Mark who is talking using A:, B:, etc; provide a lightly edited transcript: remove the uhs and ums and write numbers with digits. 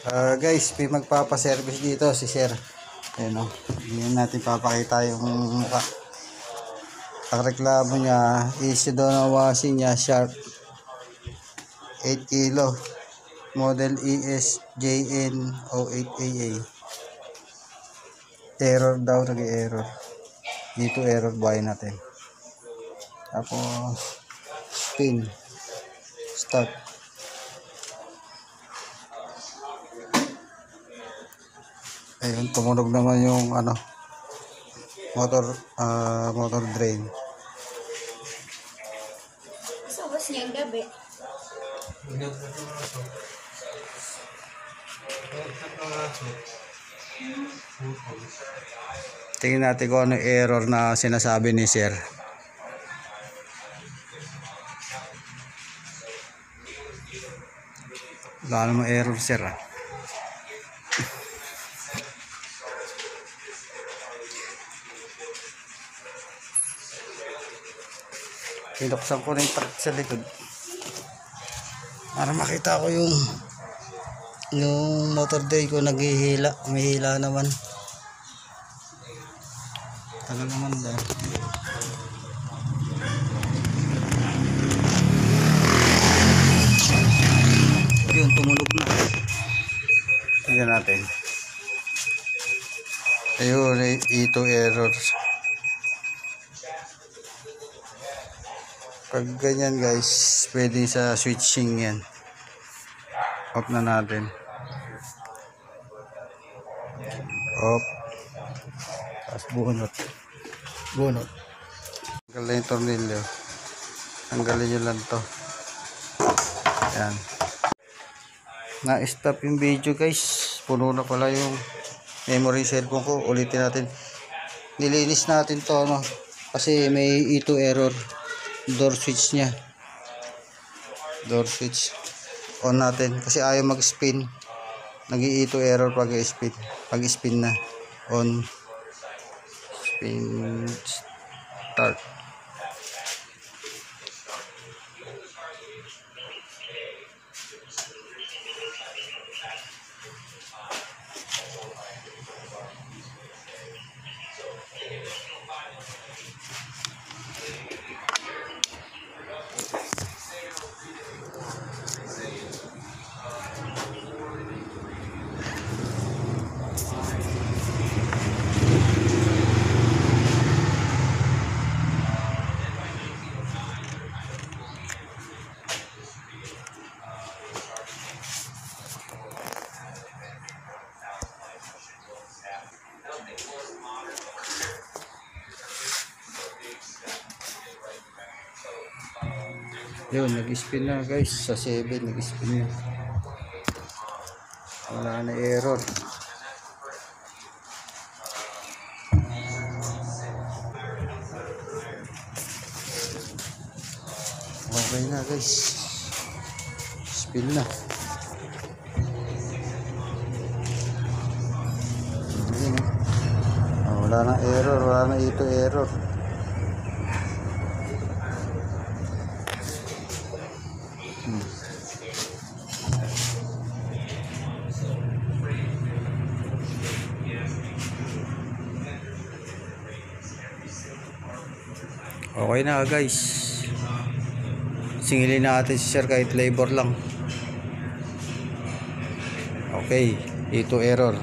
A: Guys, may magpapaservice dito si Sir. Ayun o. Hindi natin papakita yung mukha. Ang reklamo niya is daw na washing niya Sharp 8 kilo. Model ESJN 08AA. Error daw, nag-error. Dito error buhay natin. Tapos spin. Start. Ayun, tumunog naman yung motor drain.
B: Sabas niya ang gabi.
A: Tingnan natin kung ano error na sinasabi ni Sir. Wala namang error, Sir. Pinuksan ko na yung truck sa likod para makita ko yung motor day ko naghihila. Umihila naman. Tagal naman dahil. Yun, tumunog na. Tingnan natin. Ayun, ito errors. Pag ganyan guys, pwede sa switching yan. Off na natin. Off. Tapos bunot. Tanggalin yung tornilyo. Tanggalin nyo lang to. Yan. Na-stop yung video guys. Puno na pala yung memory cellphone ko. Ulitin natin. Nilinis natin to kasi may ito error. Door switch nya. Door switch. On natin. Kasi ayaw mag-spin. Nag-i-ito error pag spin. Pag spin na. On. Spin. Start. Yun, nag-spin na guys. Sa 7, nag-spin na. Wala na error. Okay na guys. Spin na. Wala na error. Wala na ito error. Okay na guys. Singilin natin si Sir kahit labor lang. Okay, ito error.